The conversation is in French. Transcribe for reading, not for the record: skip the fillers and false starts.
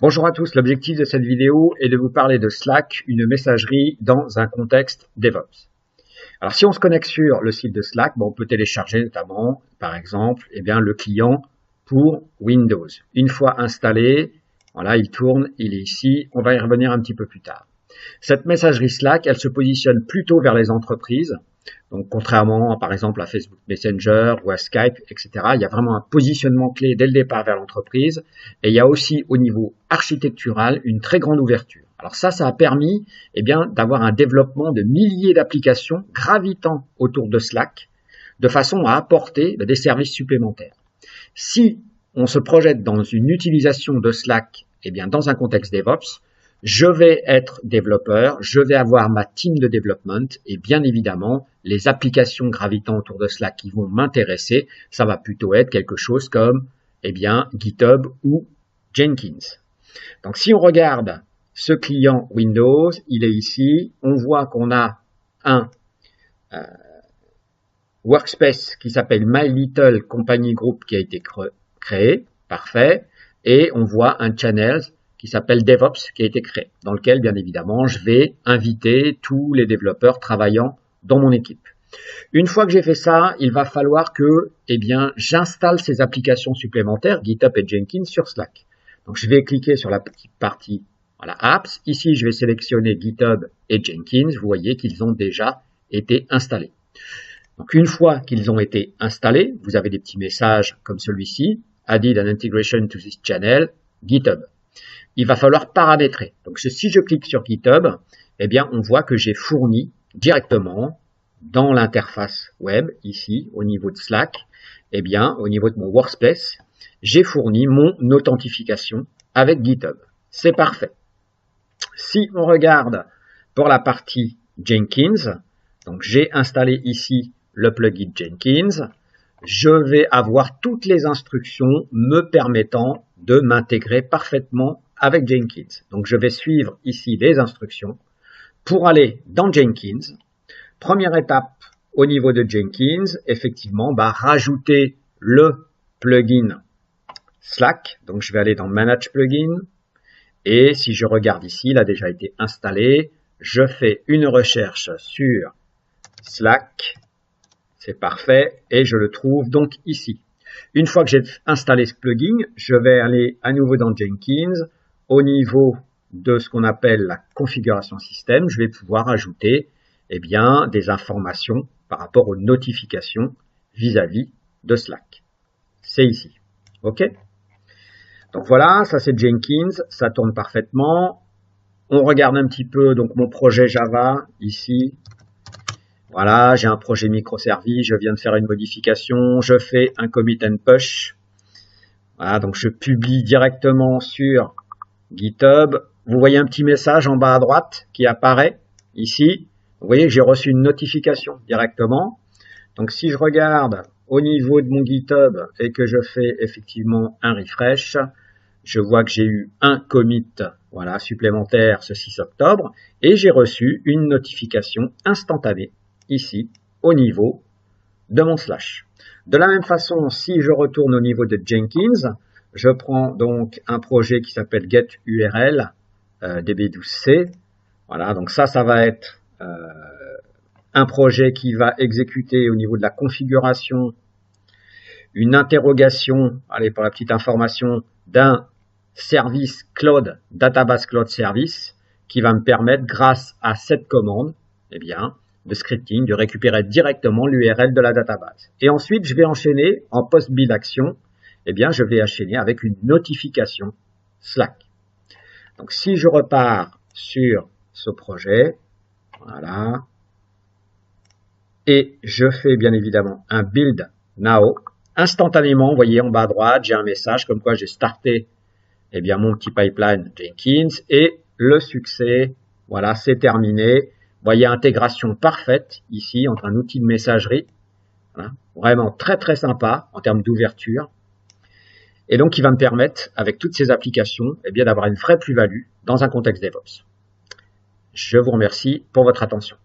Bonjour à tous, l'objectif de cette vidéo est de vous parler de Slack, une messagerie dans un contexte DevOps. Alors si on se connecte sur le site de Slack, on peut télécharger notamment, par exemple, le client pour Windows. Une fois installé, voilà, il tourne, il est ici, on va y revenir un petit peu plus tard. Cette messagerie Slack, elle se positionne plutôt vers les entreprises. Donc, contrairement, par exemple, à Facebook Messenger ou à Skype, etc., il y a vraiment un positionnement clé dès le départ vers l'entreprise. Et il y a aussi, au niveau architectural, une très grande ouverture. Alors ça a permis, d'avoir un développement de milliers d'applications gravitant autour de Slack, de façon à apporter des services supplémentaires. Si on se projette dans une utilisation de Slack, dans un contexte DevOps, je vais être développeur, je vais avoir ma team de development et bien évidemment, les applications gravitant autour de Slack qui vont m'intéresser, ça va plutôt être quelque chose comme, GitHub ou Jenkins. Donc, si on regarde ce client Windows, il est ici, on voit qu'on a un workspace qui s'appelle My Little Company Group qui a été créé, parfait, et on voit un channel qui s'appelle DevOps, qui a été créé, dans lequel, bien évidemment, je vais inviter tous les développeurs travaillant dans mon équipe. Une fois que j'ai fait ça, il va falloir que, j'installe ces applications supplémentaires, GitHub et Jenkins, sur Slack. Donc, je vais cliquer sur la petite partie, Apps. Ici, je vais sélectionner GitHub et Jenkins. Vous voyez qu'ils ont déjà été installés. Donc, une fois qu'ils ont été installés, vous avez des petits messages comme celui-ci, Added an integration to this channel, GitHub. Il va falloir paramétrer. Donc, si je clique sur GitHub, on voit que j'ai fourni directement dans l'interface web, ici, au niveau de Slack, au niveau de mon workspace, j'ai fourni mon authentification avec GitHub. C'est parfait. Si on regarde pour la partie Jenkins, donc j'ai installé ici le plugin Jenkins, je vais avoir toutes les instructions me permettant de m'intégrer parfaitement avec Jenkins. Donc, je vais suivre ici les instructions pour aller dans Jenkins. Première étape au niveau de Jenkins, effectivement, rajouter le plugin Slack. Donc, je vais aller dans Manage Plugin. Et si je regarde ici, il a déjà été installé. Je fais une recherche sur Slack. C'est parfait. Et je le trouve donc ici. Une fois que j'ai installé ce plugin, je vais aller à nouveau dans Jenkins. Au niveau de ce qu'on appelle la configuration système, je vais pouvoir ajouter des informations par rapport aux notifications vis-à-vis de Slack. C'est ici. OK? Donc voilà, ça c'est Jenkins, ça tourne parfaitement. On regarde un petit peu donc mon projet Java ici. Voilà, j'ai un projet microservice, je viens de faire une modification, je fais un commit and push. Voilà, donc je publie directement sur GitHub. Vous voyez un petit message en bas à droite qui apparaît ici. Vous voyez que j'ai reçu une notification directement. Donc si je regarde au niveau de mon GitHub et que je fais effectivement un refresh, je vois que j'ai eu un commit supplémentaire ce 6 octobre et j'ai reçu une notification instantanée ici au niveau de mon slash. De la même façon, si je retourne au niveau de Jenkins, je prends donc un projet qui s'appelle GetURL DB12C. Voilà, donc ça va être un projet qui va exécuter au niveau de la configuration une interrogation, allez pour la petite information, d'un service cloud, database cloud service, qui va me permettre, grâce à cette commande, de scripting, de récupérer directement l'URL de la database. Et ensuite, je vais enchaîner en post-build action, je vais enchaîner avec une notification Slack. Donc, si je repars sur ce projet, voilà, et je fais bien évidemment un build now, instantanément, vous voyez en bas à droite, j'ai un message comme quoi j'ai starté mon petit pipeline Jenkins et le succès, voilà, c'est terminé. Vous voyez, intégration parfaite ici entre un outil de messagerie, voilà, vraiment très très sympa en termes d'ouverture. Et donc, qui va me permettre, avec toutes ces applications, d'avoir une vraie plus-value dans un contexte DevOps. Je vous remercie pour votre attention.